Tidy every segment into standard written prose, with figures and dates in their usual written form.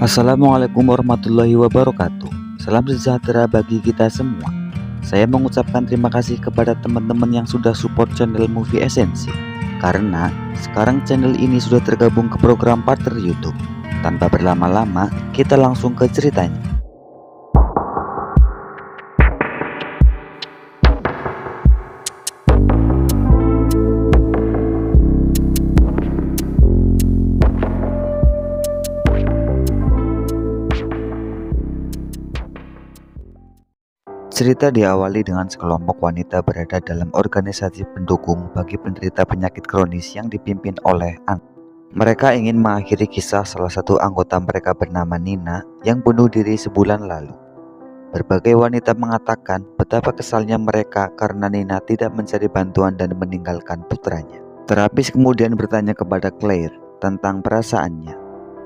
Assalamualaikum warahmatullahi wabarakatuh. Salam sejahtera bagi kita semua. Saya mengucapkan terima kasih kepada teman-teman yang sudah support channel Movie Esensi, karena sekarang channel ini sudah tergabung ke program partner YouTube. Tanpa berlama-lama, kita langsung ke ceritanya. Cerita diawali dengan sekelompok wanita berada dalam organisasi pendukung bagi penderita penyakit kronis yang dipimpin oleh An. Mereka ingin mengakhiri kisah salah satu anggota mereka bernama Nina yang bunuh diri sebulan lalu. Berbagai wanita mengatakan betapa kesalnya mereka karena Nina tidak mencari bantuan dan meninggalkan putranya. Terapis kemudian bertanya kepada Claire tentang perasaannya.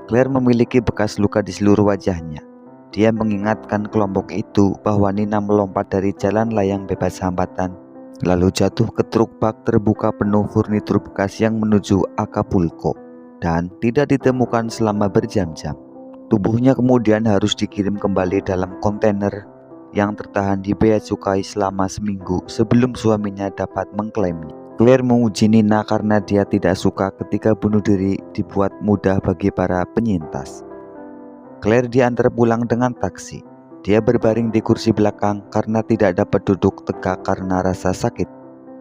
Claire memiliki bekas luka di seluruh wajahnya. Dia mengingatkan kelompok itu bahwa Nina melompat dari jalan layang bebas hambatan, lalu jatuh ke truk bak terbuka penuh furnitur bekas yang menuju Acapulco, dan tidak ditemukan selama berjam-jam. Tubuhnya kemudian harus dikirim kembali dalam kontainer yang tertahan di bea cukai selama seminggu sebelum suaminya dapat mengklaimnya. Claire menguji Nina karena dia tidak suka ketika bunuh diri dibuat mudah bagi para penyintas. Claire diantar pulang dengan taksi. Dia berbaring di kursi belakang karena tidak dapat duduk tegak karena rasa sakit.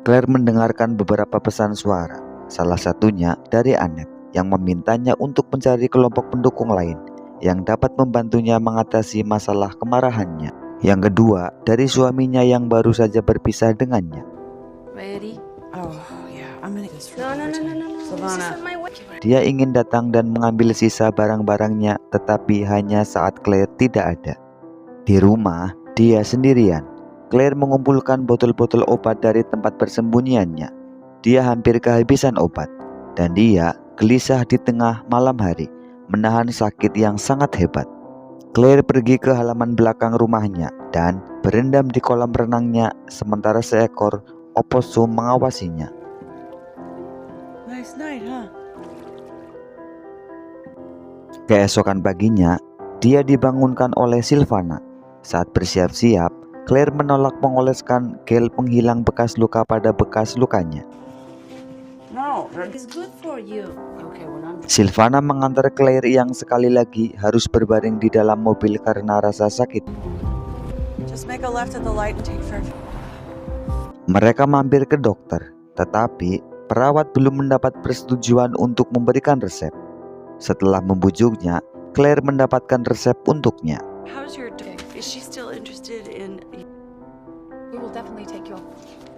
Claire mendengarkan beberapa pesan suara, salah satunya dari Annette yang memintanya untuk mencari kelompok pendukung lain yang dapat membantunya mengatasi masalah kemarahannya. Yang kedua, dari suaminya yang baru saja berpisah dengannya. Ready? Oh, yeah, I'm gonna get No. Savannah. This is my way. Dia ingin datang dan mengambil sisa barang-barangnya, tetapi hanya saat Claire tidak ada. Di rumah, dia sendirian. Claire mengumpulkan botol-botol obat dari tempat persembunyiannya. Dia hampir kehabisan obat, dan dia gelisah di tengah malam hari, menahan sakit yang sangat hebat. Claire pergi ke halaman belakang rumahnya dan berendam di kolam renangnya, sementara seekor oposum mengawasinya. Nice night, huh? Keesokan paginya, dia dibangunkan oleh Silvana. Saat bersiap-siap, Claire menolak mengoleskan gel penghilang bekas luka pada bekas lukanya. No, It's good for you. okay, when I'm Silvana mengantar Claire yang sekali lagi harus berbaring di dalam mobil karena rasa sakit. just make a left at the light and take Fairfield. Mereka mampir ke dokter, tetapi perawat belum mendapat persetujuan untuk memberikan resep. Setelah membujuknya, Claire mendapatkan resep untuknya. How's your day? Is she still interested in? We will definitely take you.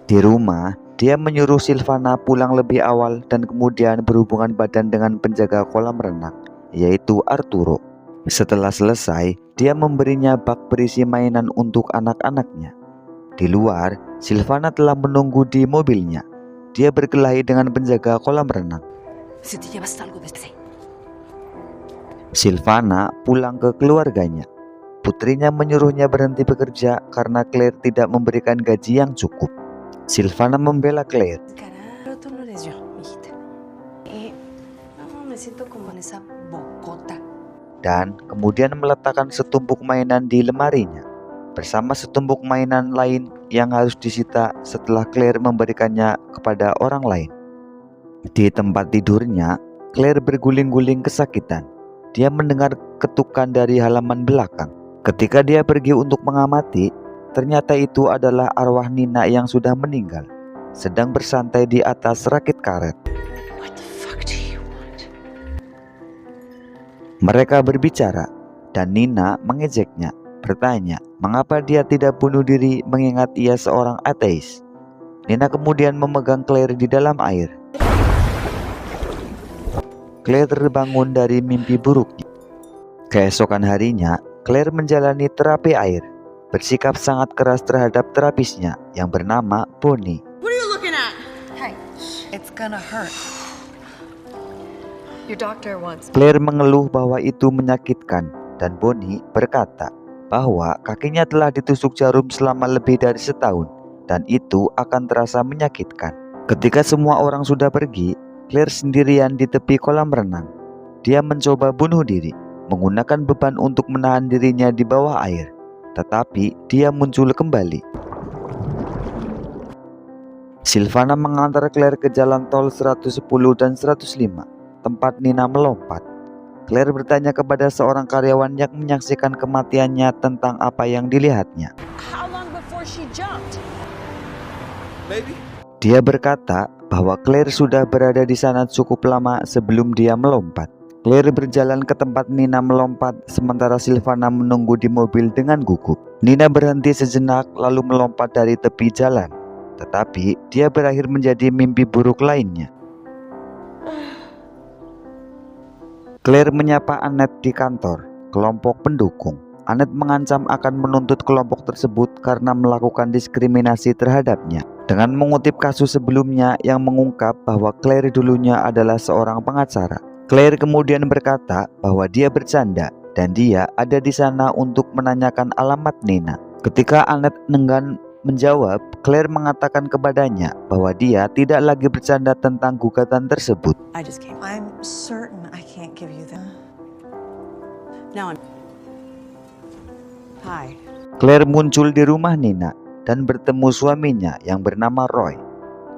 Di rumah, dia menyuruh Silvana pulang lebih awal dan kemudian berhubungan badan dengan penjaga kolam renang, yaitu Arturo. Setelah selesai, dia memberinya bak berisi mainan untuk anak-anaknya. Di luar, Silvana telah menunggu di mobilnya. Dia berkelahi dengan penjaga kolam renang. Si te llevas algo de ese. Silvana pulang ke keluarganya. Putrinya menyuruhnya berhenti bekerja karena Claire tidak memberikan gaji yang cukup. Silvana membela Claire. Pero tú no eres yo, mijita. No, me siento como en esa bocota. Dan kemudian meletakkan setumpuk mainan di lemarinya bersama setumpuk mainan lain yang harus disita setelah Claire memberikannya kepada orang lain. Di tempat tidurnya, Claire berguling-guling kesakitan. Dia mendengar ketukan dari halaman belakang. Ketika dia pergi untuk mengamati, ternyata itu adalah arwah Nina yang sudah meninggal, sedang bersantai di atas rakit karet. What the fuck do you want? Mereka berbicara, dan Nina mengejeknya, bertanya mengapa dia tidak bunuh diri mengingat ia seorang ateis. Nina kemudian memegang Claire di dalam air. Claire terbangun dari mimpi buruknya. Keesokan harinya, Claire menjalani terapi air, bersikap sangat keras terhadap terapisnya yang bernama Bonnie. What are you looking at? Hey, It's gonna hurt. your doctor wants. Claire mengeluh bahwa itu menyakitkan, dan Bonnie berkata bahwa kakinya telah ditusuk jarum selama lebih dari setahun, dan itu akan terasa menyakitkan. Ketika semua orang sudah pergi, Claire sendirian di tepi kolam renang. Dia mencoba bunuh diri. menggunakan beban untuk menahan dirinya di bawah air. Tetapi dia muncul kembali. Sylvana mengantar Claire ke jalan tol 110 dan 105, tempat Nina melompat. Claire bertanya kepada seorang karyawan yang menyaksikan kematiannya tentang apa yang dilihatnya. How long before she jumped? Maybe. Dia berkata bahwa Claire sudah berada di sana cukup lama sebelum dia melompat. Claire berjalan ke tempat Nina melompat, sementara Sylvana menunggu di mobil dengan gugup. Nina berhenti sejenak lalu melompat dari tepi jalan. Tetapi dia berakhir menjadi mimpi buruk lainnya. Claire menyapa Annette di kantor, kelompok pendukung. Annette mengancam akan menuntut kelompok tersebut karena melakukan diskriminasi terhadapnya, dengan mengutip kasus sebelumnya yang mengungkap bahwa Claire dulunya adalah seorang pengacara. Claire kemudian berkata bahwa dia bercanda dan dia ada di sana untuk menanyakan alamat Nina. Ketika Annette enggan menjawab, Claire mengatakan kepadanya bahwa dia tidak lagi bercanda tentang gugatan tersebut. I just came. I'm certain I can't give you that. Now I'm... Hi. Claire muncul di rumah Nina dan bertemu suaminya yang bernama Roy.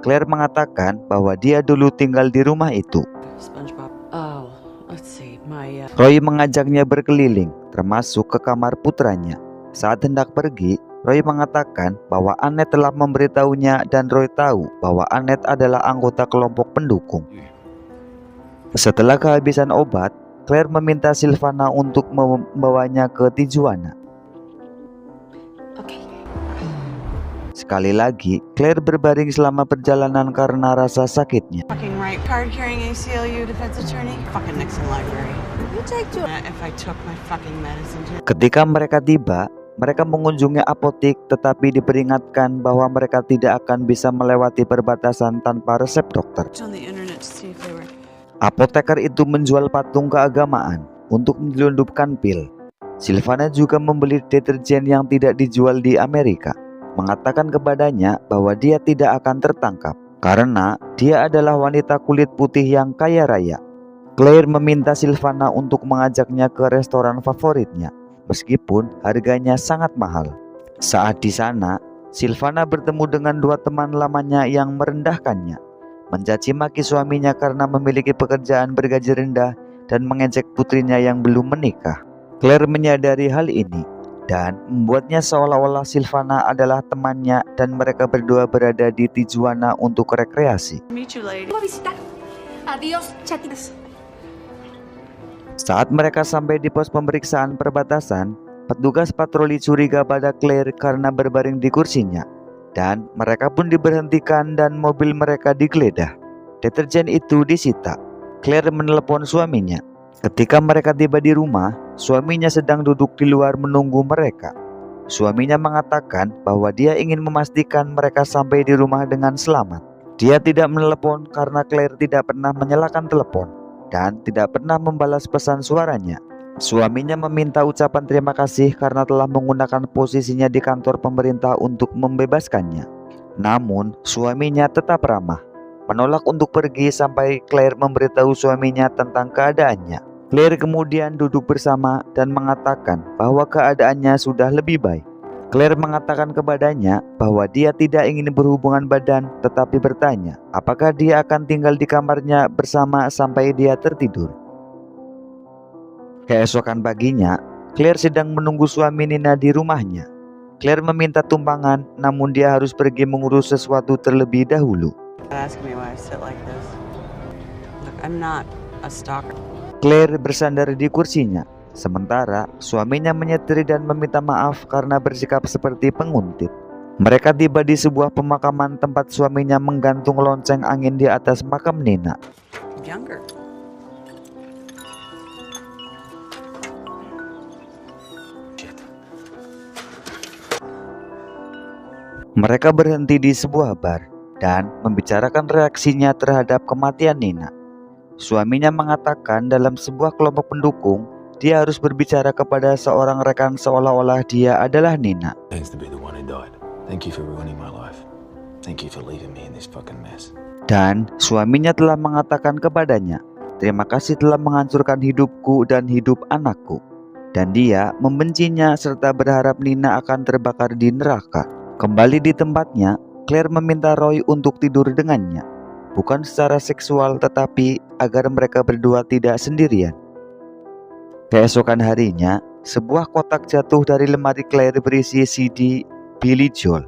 Claire mengatakan bahwa dia dulu tinggal di rumah itu. SpongeBob. Oh, let's see. My Roy mengajaknya berkeliling, termasuk ke kamar putranya. Saat hendak pergi, Roy mengatakan bahwa Annette telah memberitahunya dan Roy tahu bahwa Annette adalah anggota kelompok pendukung. Setelah kehabisan obat, Claire meminta Sylvana untuk membawanya ke Tijuana. Okay. Sekali lagi, Claire berbaring selama perjalanan karena rasa sakitnya. Fucking right. Card carrying ACLU defense attorney. Fucking Nixon Library. You take two. If I took my fucking medicine too. Ketika mereka tiba, mereka mengunjungi apotik tetapi diperingatkan bahwa mereka tidak akan bisa melewati perbatasan tanpa resep dokter. On the internet to see if they were. Apoteker itu menjual patung keagamaan untuk menyelundupkan pil. Sylvana juga membeli deterjen yang tidak dijual di Amerika, mengatakan kepadanya bahwa dia tidak akan tertangkap karena dia adalah wanita kulit putih yang kaya raya. Claire meminta Sylvana untuk mengajaknya ke restoran favoritnya, meskipun harganya sangat mahal. Saat di sana, Sylvana bertemu dengan dua teman lamanya yang merendahkannya, mencaci maki suaminya karena memiliki pekerjaan bergaji rendah dan mengejek putrinya yang belum menikah. Claire menyadari hal ini dan membuatnya seolah-olah Sylvana adalah temannya dan mereka berdua berada di Tijuana untuk rekreasi. Meet you, lady. Voy a visitar. Adiós, chatitas. Saat mereka sampai di pos pemeriksaan perbatasan, petugas patroli curiga pada Claire karena berbaring di kursinya, dan mereka pun diberhentikan dan mobil mereka digeledah. Deterjen itu disita. Claire menelepon suaminya. Ketika mereka tiba di rumah, suaminya sedang duduk di luar menunggu mereka. Suaminya mengatakan bahwa dia ingin memastikan mereka sampai di rumah dengan selamat. Dia tidak menelepon karena Claire tidak pernah menyalakan telepon dan tidak pernah membalas pesan suaranya. Suaminya meminta ucapan terima kasih karena telah menggunakan posisinya di kantor pemerintah untuk membebaskannya. Namun, suaminya tetap ramah, menolak untuk pergi sampai Claire memberitahu suaminya tentang keadaannya. Claire kemudian duduk bersama dan mengatakan bahwa keadaannya sudah lebih baik. Claire mengatakan kepadanya bahwa dia tidak ingin berhubungan badan, tetapi bertanya apakah dia akan tinggal di kamarnya bersama sampai dia tertidur. Keesokan paginya, Claire sedang menunggu suami Nina di rumahnya. Claire meminta tumpangan, namun dia harus pergi mengurus sesuatu terlebih dahulu. Ask me why I sit like this. Look, I'm not a stalker. Claire bersandar di kursinya, sementara suaminya menyetiri dan meminta maaf karena bersikap seperti penguntit. Mereka tiba di sebuah pemakaman tempat suaminya menggantung lonceng angin di atas makam Nina. Younger. Mereka berhenti di sebuah bar dan membicarakan reaksinya terhadap kematian Nina. Suaminya mengatakan dalam sebuah kelompok pendukung, dia harus berbicara kepada seorang rekan seolah-olah dia adalah Nina. Thanks to be the one who died. Thank you for ruining my life. Thank you for leaving me in this fucking mess. Dan suaminya telah mengatakan kepadanya Terima kasih telah menghancurkan hidupku dan hidup anakku." Dan dia membencinya serta berharap Nina akan terbakar di neraka. Kembali di tempatnya, Claire meminta Roy untuk tidur dengannya. Bukan secara seksual tetapi agar mereka berdua tidak sendirian. Keesokan harinya, sebuah kotak jatuh dari lemari Claire berisi CD Billy Joel.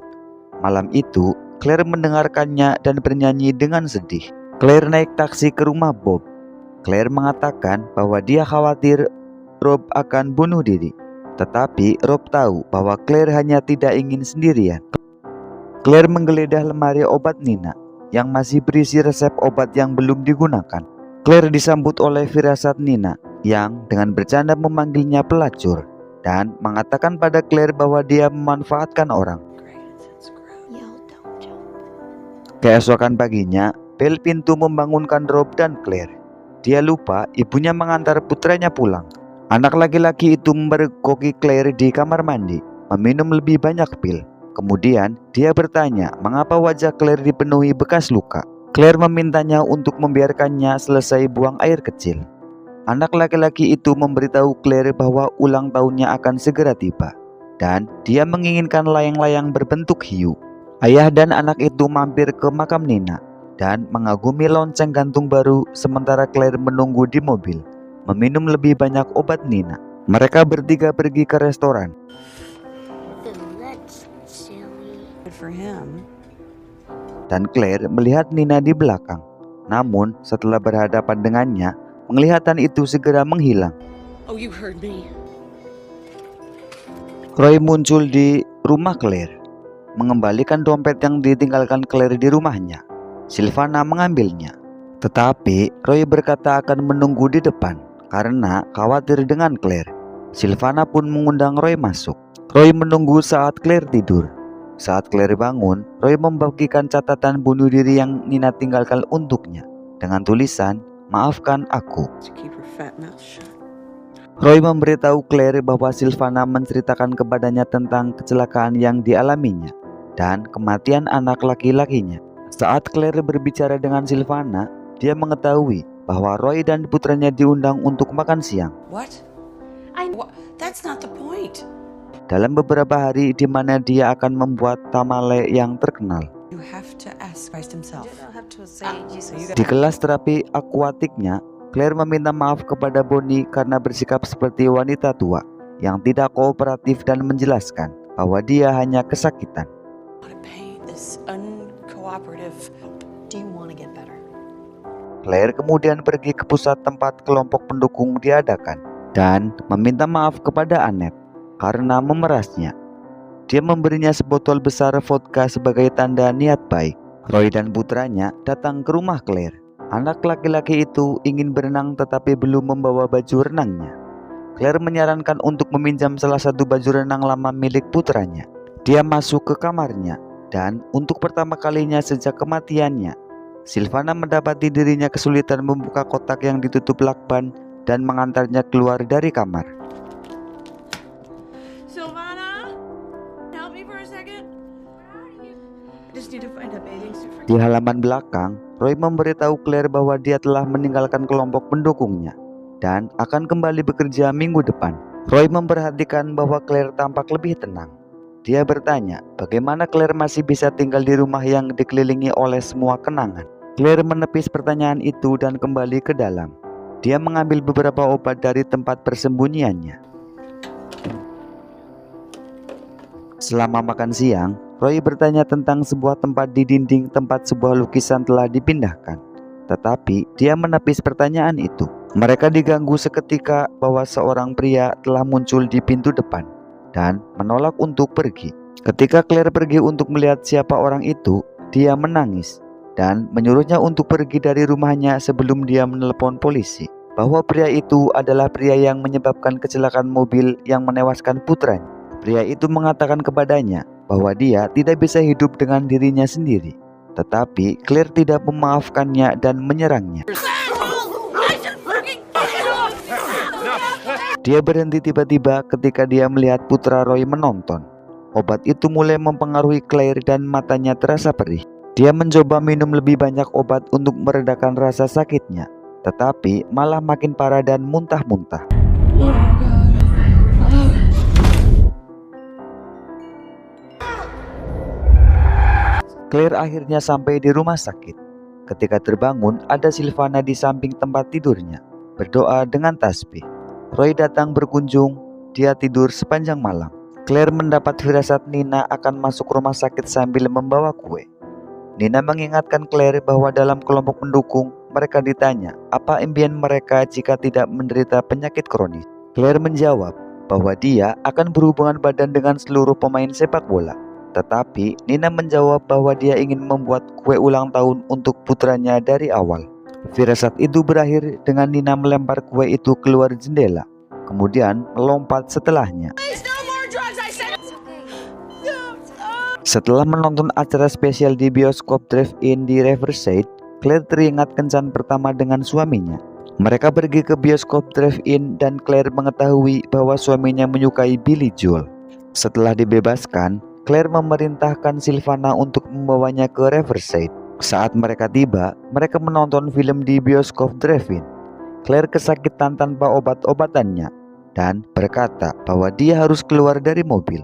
Malam itu, Claire mendengarkannya dan bernyanyi dengan sedih. Claire naik taksi ke rumah Bob. Claire mengatakan bahwa dia khawatir Rob akan bunuh diri. Tetapi Rob tahu bahwa Claire hanya tidak ingin sendirian. Claire menggeledah lemari obat Nina yang masih berisi resep obat yang belum digunakan. Claire disambut oleh firasat Nina yang dengan bercanda memanggilnya pelacur dan mengatakan pada Claire bahwa dia memanfaatkan orang. Keesokan paginya, bel pintu membangunkan Rob dan Claire. Dia lupa ibunya mengantar putranya pulang. Anak laki-laki itu memergoki Claire di kamar mandi, meminum lebih banyak pil. Kemudian dia bertanya mengapa wajah Claire dipenuhi bekas luka. Claire memintanya untuk membiarkannya selesai buang air kecil. Anak laki-laki itu memberitahu Claire bahwa ulang tahunnya akan segera tiba, dan dia menginginkan layang-layang berbentuk hiu. Ayah dan anak itu mampir ke makam Nina dan mengagumi lonceng gantung baru sementara Claire menunggu di mobil, meminum lebih banyak obat Nina. Mereka bertiga pergi ke restoran. Good for him. Dan Claire melihat Nina di belakang. Namun setelah berhadapan dengannya, penglihatan itu segera menghilang. Oh, you heard me. Roy muncul di rumah Claire, mengembalikan dompet yang ditinggalkan Claire di rumahnya. Silvana mengambilnya. Tetapi Roy berkata akan menunggu di depan karena khawatir dengan Claire. Silvana pun mengundang Roy masuk. Roy menunggu saat Claire tidur. Saat Claire bangun, Roy membagikan catatan bunuh diri yang Nina tinggalkan untuknya dengan tulisan, "Maafkan aku." Keep her fat mouth shut. Roy memberitahu Claire bahwa Silvana menceritakan kepadanya tentang kecelakaan yang dialaminya dan kematian anak laki-lakinya. Saat Claire berbicara dengan Silvana, dia mengetahui bahwa Roy dan putranya diundang untuk makan siang. What? That's not the point. Dalam beberapa hari di mana dia akan membuat tamale yang terkenal. You have to ask Christ himself. You don't have to say Jesus. Di kelas terapi akuatiknya, Claire meminta maaf kepada Bonnie karena bersikap seperti wanita tua yang tidak kooperatif dan menjelaskan bahwa dia hanya kesakitan. Do you want to get better? Claire kemudian pergi ke pusat tempat kelompok pendukung diadakan dan meminta maaf kepada Annette karena memerasnya. Dia memberinya sebotol besar vodka sebagai tanda niat baik. Roy dan putranya datang ke rumah Claire. Anak laki-laki itu ingin berenang tetapi belum membawa baju renangnya. Claire menyarankan untuk meminjam salah satu baju renang lama milik putranya. Dia masuk ke kamarnya dan untuk pertama kalinya sejak kematiannya, Silvana mendapati dirinya kesulitan membuka kotak yang ditutup lakban dan mengantarnya keluar dari kamar. Silvana, help me for a second. Where are you? I just need to find a bathing suit for Di halaman belakang, Roy memberitahu Claire bahwa dia telah meninggalkan kelompok pendukungnya dan akan kembali bekerja minggu depan. Roy memperhatikan bahwa Claire tampak lebih tenang. Dia bertanya bagaimana Claire masih bisa tinggal di rumah yang dikelilingi oleh semua kenangan. Claire menepis pertanyaan itu dan kembali ke dalam. Dia mengambil beberapa obat dari tempat persembunyiannya. Selama makan siang, Roy bertanya tentang sebuah tempat di dinding tempat sebuah lukisan telah dipindahkan. Tetapi dia menepis pertanyaan itu. Mereka diganggu seketika bahwa seorang pria telah muncul di pintu depan dan menolak untuk pergi. Ketika Claire pergi untuk melihat siapa orang itu, dia menangis dan menyuruhnya untuk pergi dari rumahnya sebelum dia menelepon polisi bahwa pria itu adalah pria yang menyebabkan kecelakaan mobil yang menewaskan putranya. Pria itu mengatakan kepadanya bahwa dia tidak bisa hidup dengan dirinya sendiri. Tetapi Claire tidak memaafkannya dan menyerangnya. Dia berhenti tiba-tiba ketika dia melihat putra Roy menonton. Obat itu mulai mempengaruhi Claire dan matanya terasa perih. Dia mencoba minum lebih banyak obat untuk meredakan rasa sakitnya. tetapi malah makin parah dan muntah-muntah. Claire akhirnya sampai di rumah sakit. Ketika terbangun, ada Silvana di samping tempat tidurnya, berdoa dengan tasbih. Roy datang berkunjung, dia tidur sepanjang malam. Claire mendapat firasat Nina akan masuk rumah sakit sambil membawa kue. Nina mengingatkan Claire bahwa dalam kelompok pendukung, mereka ditanya apa impian mereka jika tidak menderita penyakit kronis. Claire menjawab bahwa dia akan berhubungan badan dengan seluruh pemain sepak bola. Tetapi Nina menjawab bahwa dia ingin membuat kue ulang tahun untuk putranya dari awal. Firasat itu berakhir dengan Nina melempar kue itu keluar jendela, kemudian melompat setelahnya. Setelah menonton acara spesial di bioskop drive-in di Riverside, Claire teringat kencan pertama dengan suaminya. Mereka pergi ke bioskop drive-in dan Claire mengetahui bahwa suaminya menyukai Billy Joel. Setelah dibebaskan, Claire memerintahkan Silvana untuk membawanya ke Riverside. Saat mereka tiba, mereka menonton film di bioskop drive-in. Claire kesakitan tanpa obat-obatannya dan berkata bahwa dia harus keluar dari mobil.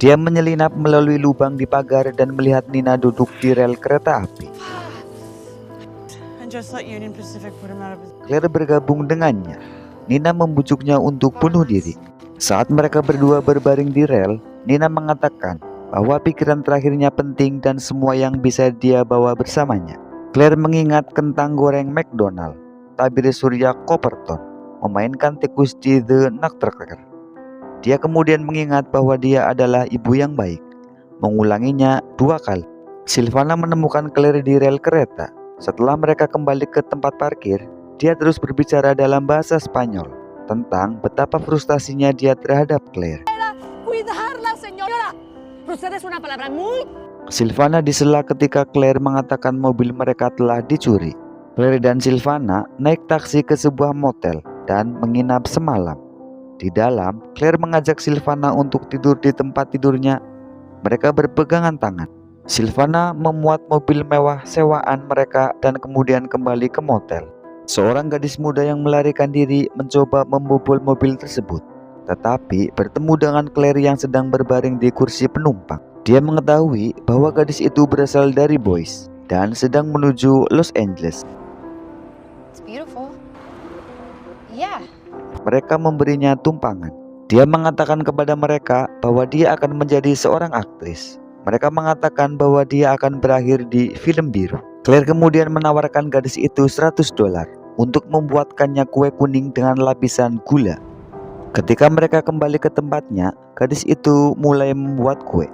Dia menyelinap melalui lubang di pagar dan melihat Nina duduk di rel kereta api. And just let Union Pacific put him out of his... Claire bergabung dengannya. Nina membujuknya untuk bunuh diri. Saat mereka berdua berbaring di rel, Nina mengatakan bahwa pikiran terakhirnya penting dan semua yang bisa dia bawa bersamanya. Claire mengingat kentang goreng McDonald, tabir surya Copperton, memainkan tikus di The Nutcracker. Dia kemudian mengingat bahwa dia adalah ibu yang baik, mengulanginya 2 kali. Silvana menemukan Claire di rel kereta. Setelah mereka kembali ke tempat parkir, dia terus berbicara dalam bahasa Spanyol tentang betapa frustasinya dia terhadap Claire. Silvana disela ketika Claire mengatakan mobil mereka telah dicuri. Claire dan Silvana naik taksi ke sebuah motel dan menginap semalam. Di dalam, Claire mengajak Silvana untuk tidur di tempat tidurnya. Mereka berpegangan tangan. Silvana memuat mobil mewah sewaan mereka dan kemudian kembali ke motel. Seorang gadis muda yang melarikan diri mencoba membobol mobil tersebut, tetapi bertemu dengan Claire yang sedang berbaring di kursi penumpang. Dia mengetahui bahwa gadis itu berasal dari Boise dan sedang menuju Los Angeles. It's beautiful. Yeah. Mereka memberinya tumpangan. Dia mengatakan kepada mereka bahwa dia akan menjadi seorang aktris. Mereka mengatakan bahwa dia akan berakhir di film biru. Claire kemudian menawarkan gadis itu $100 untuk membuatkannya kue kuning dengan lapisan gula. Ketika mereka kembali ke tempatnya, gadis itu mulai membuat kue.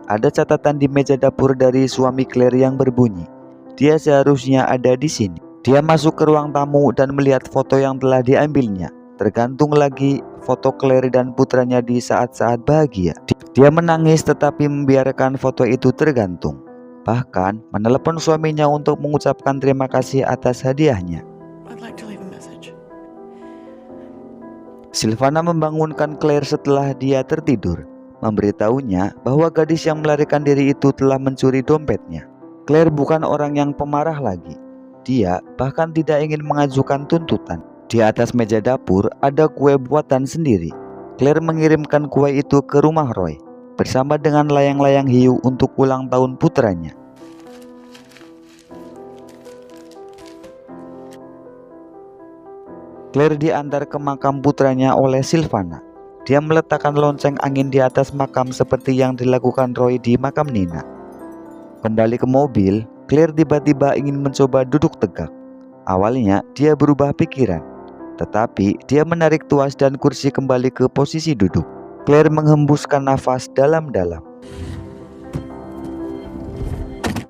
Ada catatan di meja dapur dari suami Claire yang berbunyi, "Dia seharusnya ada di sini." Dia masuk ke ruang tamu dan melihat foto yang telah diambilnya. Tergantung lagi foto Claire dan putranya di saat-saat bahagia. Dia menangis tetapi membiarkan foto itu tergantung. Bahkan menelepon suaminya untuk mengucapkan terima kasih atas hadiahnya. I'd like to leave a message. Silvana membangunkan Claire setelah dia tertidur, memberitahunya bahwa gadis yang melarikan diri itu telah mencuri dompetnya. Claire bukan orang yang pemarah lagi. Dia bahkan tidak ingin mengajukan tuntutan. Di atas meja dapur ada kue buatan sendiri. Claire mengirimkan kue itu ke rumah Roy bersama dengan layang-layang hiu untuk ulang tahun putranya. Claire diantar ke makam putranya oleh Silvana. Dia meletakkan lonceng angin di atas makam seperti yang dilakukan Roy di makam Nina. Kembali ke mobil, Claire tiba-tiba ingin mencoba duduk tegak. Awalnya dia berubah pikiran, tetapi dia menarik tuas dan kursi kembali ke posisi duduk. Claire menghembuskan nafas dalam-dalam.